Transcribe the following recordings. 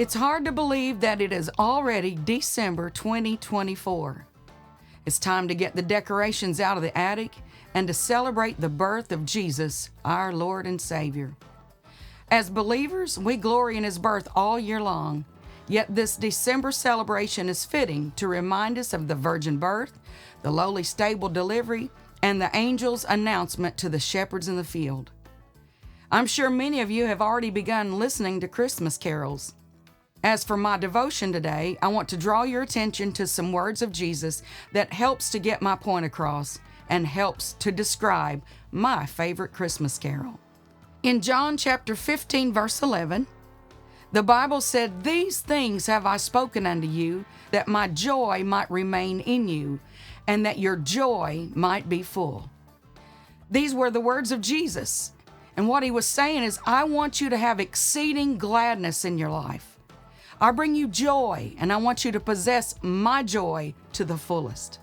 It's hard to believe that it is already December 2024. It's time to get the decorations out of the attic and to celebrate the birth of Jesus, our Lord and Savior. As believers, we glory in His birth all year long, yet this December celebration is fitting to remind us of the virgin birth, the lowly stable delivery, and the angel's announcement to the shepherds in the field. I'm sure many of you have already begun listening to Christmas carols. As for my devotion today, I want to draw your attention to some words of Jesus that helps to get my point across and helps to describe my favorite Christmas carol. In John chapter 15, verse 11, the Bible said, "These things have I spoken unto you, that my joy might remain in you, and that your joy might be full." These were the words of Jesus. And what He was saying is, I want you to have exceeding gladness in your life. I bring you joy, and I want you to possess my joy to the fullest.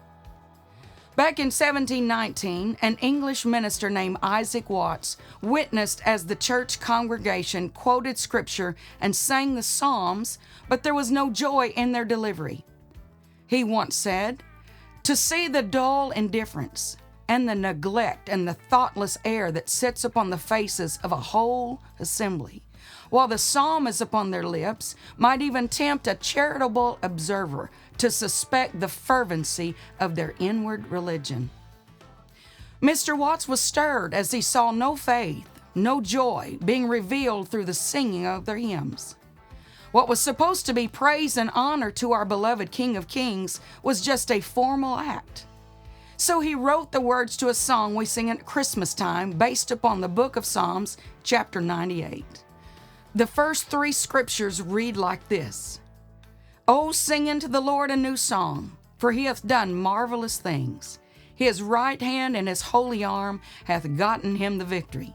Back in 1719, an English minister named Issac Watts witnessed as the church congregation quoted scripture and sang the Psalms, but there was no joy in their delivery. He once said, "To see the dull indifference and the neglect and the thoughtless air that sits upon the faces of a whole assembly, while the psalm is upon their lips, might even tempt a charitable observer to suspect the fervency of their inward religion." Mr. Watts was stirred as he saw no faith, no joy being revealed through the singing of their hymns. What was supposed to be praise and honor to our beloved King of Kings was just a formal act. So he wrote the words to a song we sing at Christmas time based upon the book of Psalms, chapter 98. The first three scriptures read like this: "O sing unto the Lord a new song, for He hath done marvelous things. His right hand and His holy arm hath gotten Him the victory.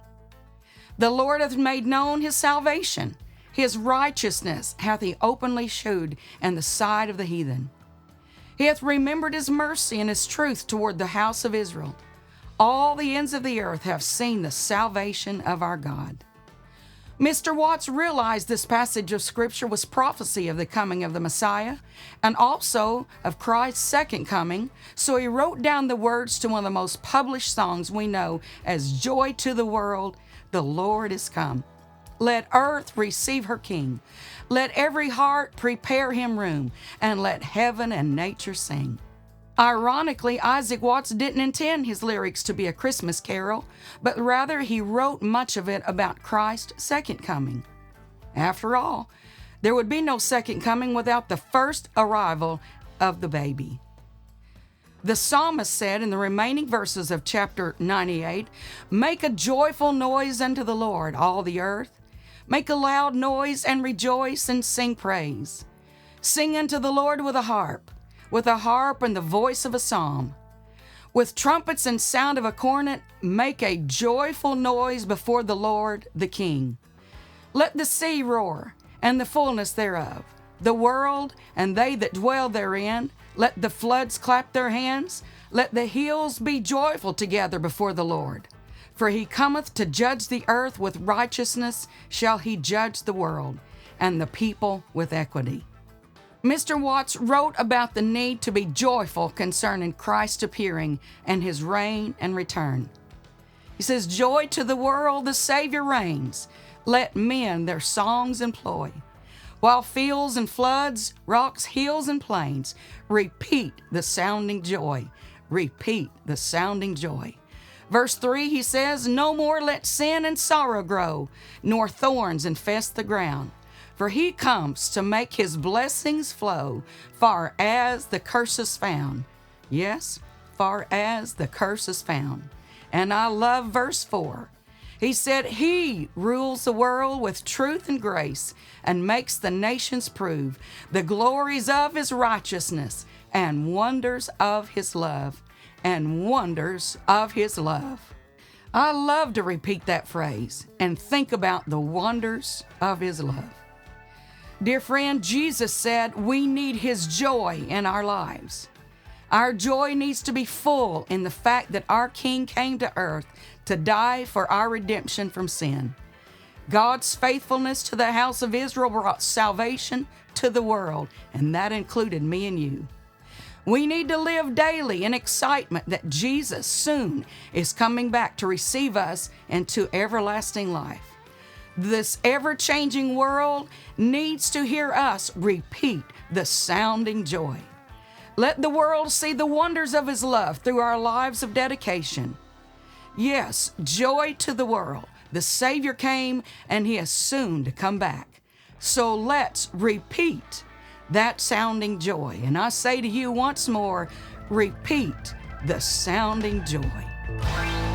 The Lord hath made known His salvation. His righteousness hath He openly shewed in the sight of the heathen. He hath remembered His mercy and His truth toward the house of Israel. All the ends of the earth have seen the salvation of our God." Mr. Watts realized this passage of Scripture was prophecy of the coming of the Messiah and also of Christ's second coming, so he wrote down the words to one of the most published songs we know as "Joy to the World, the Lord is come. Let earth receive her King. Let every heart prepare Him room, and let heaven and nature sing." Ironically, Issac Watts didn't intend his lyrics to be a Christmas carol, but rather he wrote much of it about Christ's second coming. After all, there would be no second coming without the first arrival of the baby. The psalmist said in the remaining verses of chapter 98, "Make a joyful noise unto the Lord, all the earth. Make a loud noise and rejoice and sing praise. Sing unto the Lord with a harp and the voice of a psalm. With trumpets and sound of a cornet, make a joyful noise before the Lord the King. Let the sea roar, and the fullness thereof, the world and they that dwell therein. Let the floods clap their hands. Let the hills be joyful together before the Lord. For He cometh to judge the earth, with righteousness shall He judge the world, and the people with equity." Mr. Watts wrote about the need to be joyful concerning Christ appearing and His reign and return. He says, "Joy to the world, the Savior reigns. Let men their songs employ. While fields and floods, rocks, hills, and plains repeat the sounding joy. Repeat the sounding joy." Verse 3, he says, "No more let sin and sorrow grow, nor thorns infest the ground. For He comes to make His blessings flow, far as the curse is found." Yes, far as the curse is found. And I love verse 4. He said, "He rules the world with truth and grace, and makes the nations prove the glories of His righteousness, and wonders of His love." And wonders of His love. I love to repeat that phrase and think about the wonders of His love. Dear friend, Jesus said we need His joy in our lives. Our joy needs to be full in the fact that our King came to earth to die for our redemption from sin. God's faithfulness to the house of Israel brought salvation to the world, and that included me and you. We need to live daily in excitement that Jesus soon is coming back to receive us into everlasting life. This ever-changing world needs to hear us repeat the sounding joy. Let the world see the wonders of His love through our lives of dedication. Yes, joy to the world. The Savior came, and He is soon to come back. So let's repeat that sounding joy. And I say to you once more, repeat the sounding joy.